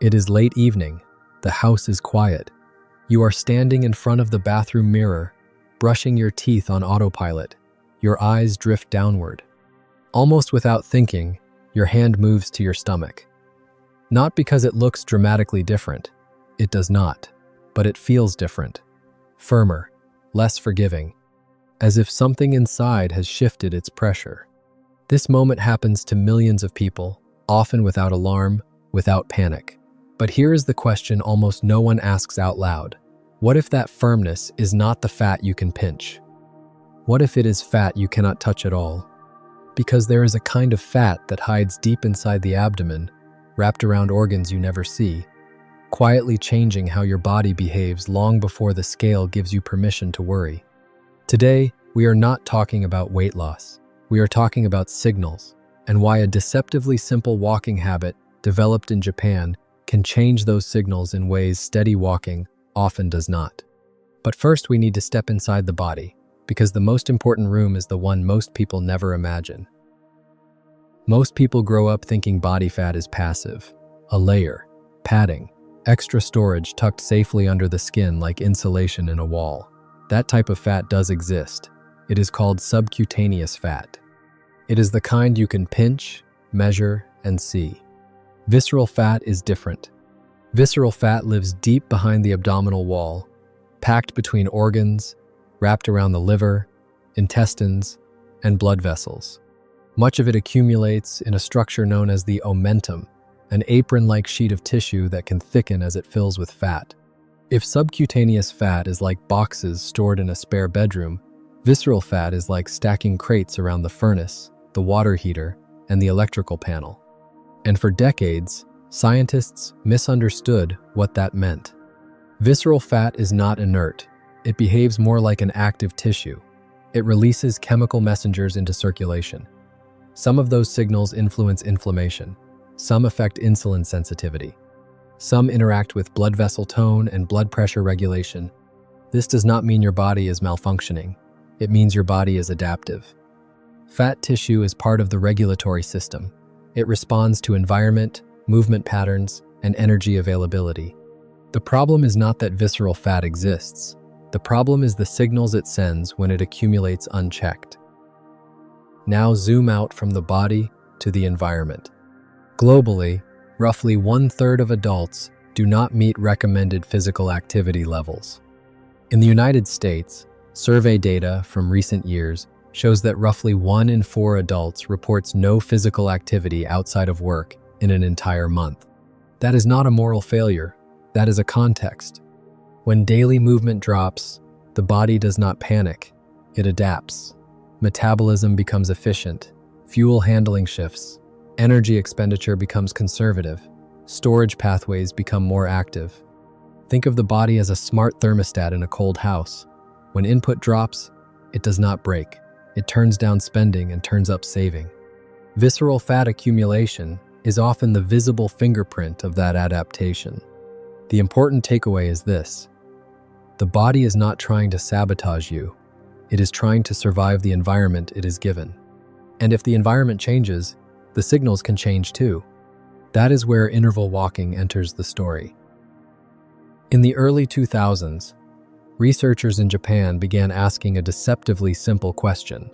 It is late evening. The house is quiet. You are standing in front of the bathroom mirror, brushing your teeth on autopilot. Your eyes drift downward. Almost without thinking, your hand moves to your stomach. Not because it looks dramatically different. It does not. But it feels different. Firmer, less forgiving. As if something inside has shifted its pressure. This moment happens to millions of people, often without alarm, without panic. But here is the question almost no one asks out loud. What if that firmness is not the fat you can pinch? What if it is fat you cannot touch at all? Because there is a kind of fat that hides deep inside the abdomen, wrapped around organs you never see, quietly changing how your body behaves long before the scale gives you permission to worry. Today, we are not talking about weight loss. We are talking about signals and why a deceptively simple walking habit developed in Japan can change those signals in ways steady walking often does not. But first, we need to step inside the body, because the most important room is the one most people never imagine. Most people grow up thinking body fat is passive, a layer, padding, extra storage tucked safely under the skin like insulation in a wall. That type of fat does exist. It is called subcutaneous fat. It is the kind you can pinch, measure, and see. Visceral fat is different. Visceral fat lives deep behind the abdominal wall, packed between organs, wrapped around the liver, intestines, and blood vessels. Much of it accumulates in a structure known as the omentum, an apron-like sheet of tissue that can thicken as it fills with fat. If subcutaneous fat is like boxes stored in a spare bedroom, visceral fat is like stacking crates around the furnace, the water heater, and the electrical panel. And for decades, scientists misunderstood what that meant. Visceral fat is not inert. It behaves more like an active tissue. It releases chemical messengers into circulation. Some of those signals influence inflammation. Some affect insulin sensitivity. Some interact with blood vessel tone and blood pressure regulation. This does not mean your body is malfunctioning. It means your body is adaptive. Fat tissue is part of the regulatory system. It responds to environment, movement patterns, and energy availability. The problem is not that visceral fat exists. The problem is the signals it sends when it accumulates unchecked. Now zoom out from the body to the environment. Globally, roughly 1/3 of adults do not meet recommended physical activity levels. In the United States, survey data from recent years shows that roughly 1 in 4 adults reports no physical activity outside of work in an entire month. That is not a moral failure. That is a context. When daily movement drops, the body does not panic. It adapts. Metabolism becomes efficient. Fuel handling shifts. Energy expenditure becomes conservative. Storage pathways become more active. Think of the body as a smart thermostat in a cold house. When input drops, it does not break. It turns down spending and turns up saving. Visceral fat accumulation is often the visible fingerprint of that adaptation. The important takeaway is this: the body is not trying to sabotage you. It is trying to survive the environment it is given. And if the environment changes, the signals can change too. That is where interval walking enters the story. In the early 2000s, researchers in Japan began asking a deceptively simple question.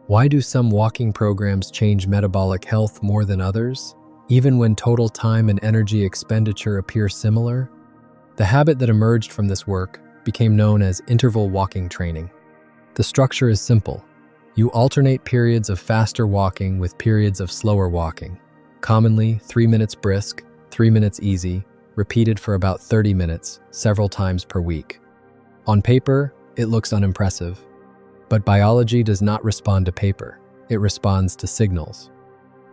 Why do some walking programs change metabolic health more than others, even when total time and energy expenditure appear similar? The habit that emerged from this work became known as interval walking training. The structure is simple. You alternate periods of faster walking with periods of slower walking. Commonly, 3 minutes brisk, 3 minutes easy, repeated for about 30 minutes, several times per week. On paper, it looks unimpressive. But biology does not respond to paper. It responds to signals.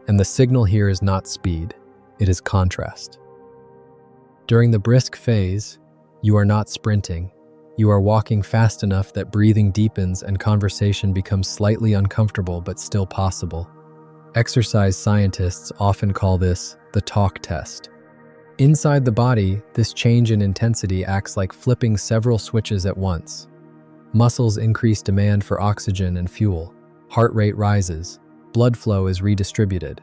And the signal here is not speed, it is contrast. During the brisk phase, you are not sprinting. You are walking fast enough that breathing deepens and conversation becomes slightly uncomfortable but still possible. Exercise scientists often call this the talk test. Inside the body, this change in intensity acts like flipping several switches at once. Muscles increase demand for oxygen and fuel. Heart rate rises. Blood flow is redistributed.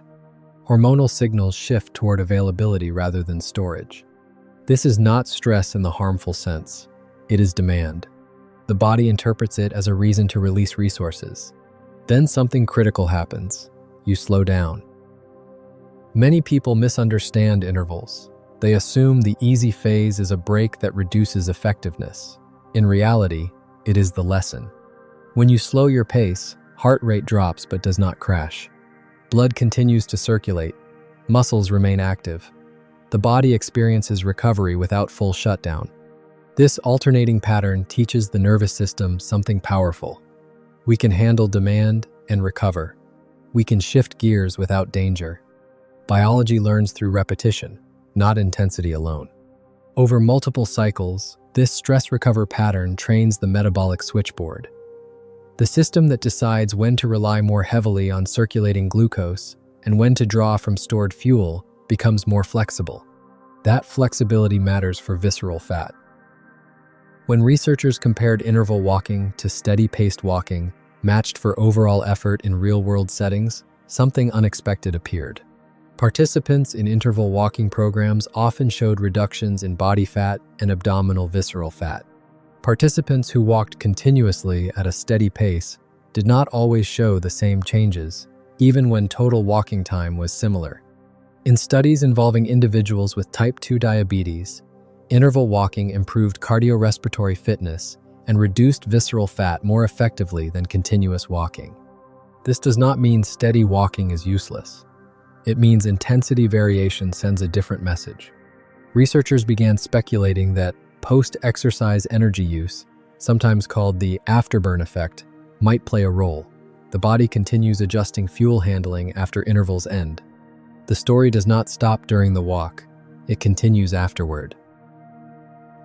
Hormonal signals shift toward availability rather than storage. This is not stress in the harmful sense. It is demand. The body interprets it as a reason to release resources. Then something critical happens. You slow down. Many people misunderstand intervals. They assume the easy phase is a break that reduces effectiveness. In reality, it is the lesson. When you slow your pace, heart rate drops but does not crash. Blood continues to circulate. Muscles remain active. The body experiences recovery without full shutdown. This alternating pattern teaches the nervous system something powerful. We can handle demand and recover. We can shift gears without danger. Biology learns through repetition, not intensity alone. Over multiple cycles, this stress-recover pattern trains the metabolic switchboard. The system that decides when to rely more heavily on circulating glucose and when to draw from stored fuel becomes more flexible. That flexibility matters for visceral fat. When researchers compared interval walking to steady-paced walking, matched for overall effort in real-world settings, something unexpected appeared. Participants in interval walking programs often showed reductions in body fat and abdominal visceral fat. Participants who walked continuously at a steady pace did not always show the same changes, even when total walking time was similar. In studies involving individuals with type 2 diabetes, interval walking improved cardiorespiratory fitness and reduced visceral fat more effectively than continuous walking. This does not mean steady walking is useless. It means intensity variation sends a different message. Researchers began speculating that post-exercise energy use, sometimes called the afterburn effect, might play a role. The body continues adjusting fuel handling after intervals end. The story does not stop during the walk. It continues afterward.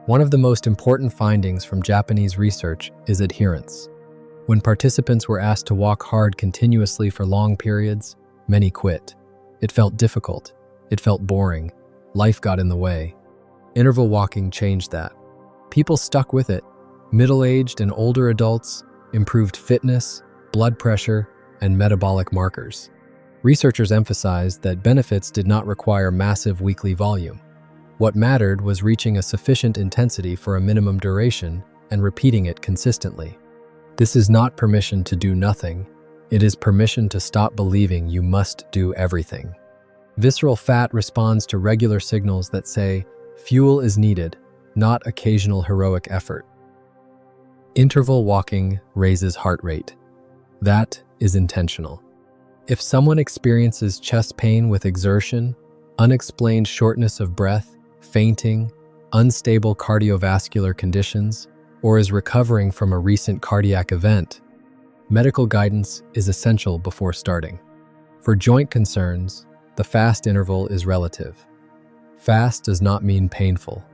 One of the most important findings from Japanese research is adherence. When participants were asked to walk hard continuously for long periods, many quit. It felt difficult. It felt boring. Life got in the way. Interval walking changed that. People stuck with it. Middle-aged and older adults improved fitness, blood pressure, and metabolic markers. Researchers emphasized that benefits did not require massive weekly volume. What mattered was reaching a sufficient intensity for a minimum duration and repeating it consistently. This is not permission to do nothing. It is permission to stop believing you must do everything. Visceral fat responds to regular signals that say, fuel is needed, not occasional heroic effort. Interval walking raises heart rate. That is intentional. If someone experiences chest pain with exertion, unexplained shortness of breath, fainting, unstable cardiovascular conditions, or is recovering from a recent cardiac event, medical guidance is essential before starting. For joint concerns, the fast interval is relative. Fast does not mean painful.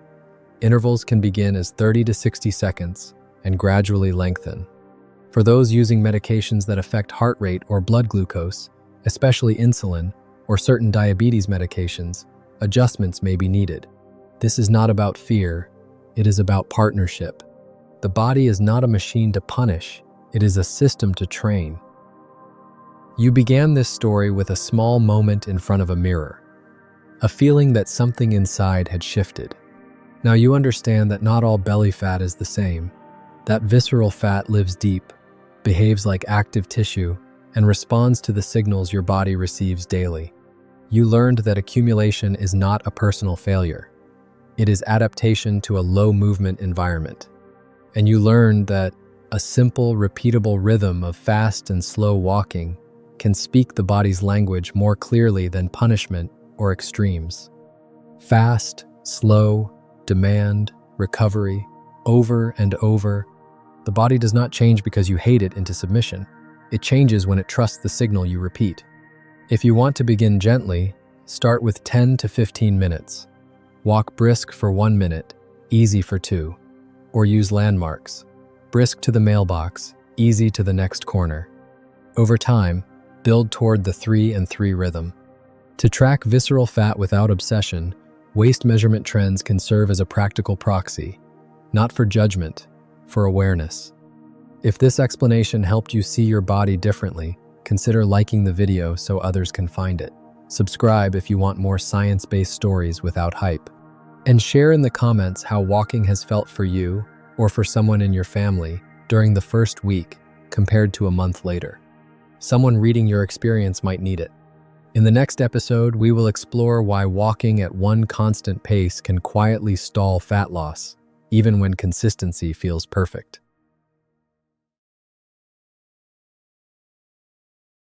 Intervals can begin as 30 to 60 seconds and gradually lengthen. For those using medications that affect heart rate or blood glucose, especially insulin or certain diabetes medications, adjustments may be needed. This is not about fear, it is about partnership. The body is not a machine to punish, it is a system to train. You began this story with a small moment in front of a mirror, a feeling that something inside had shifted. Now you understand that not all belly fat is the same, that visceral fat lives deep, behaves like active tissue, and responds to the signals your body receives daily. You learned that accumulation is not a personal failure. It is adaptation to a low-movement environment. And you learned that a simple, repeatable rhythm of fast and slow walking can speak the body's language more clearly than punishment or extremes. Fast, slow, demand, recovery, over and over. The body does not change because you hate it into submission. It changes when it trusts the signal you repeat. If you want to begin gently, start with 10 to 15 minutes. Walk brisk for 1 minute, easy for 2. Or use landmarks. Brisk to the mailbox, easy to the next corner. Over time, build toward the 3 and 3 rhythm. To track visceral fat without obsession, waist measurement trends can serve as a practical proxy, not for judgment, for awareness. If this explanation helped you see your body differently, consider liking the video so others can find it. Subscribe if you want more science-based stories without hype. And share in the comments how walking has felt for you or for someone in your family during the first week compared to a month later. Someone reading your experience might need it. In the next episode, we will explore why walking at one constant pace can quietly stall fat loss, even when consistency feels perfect.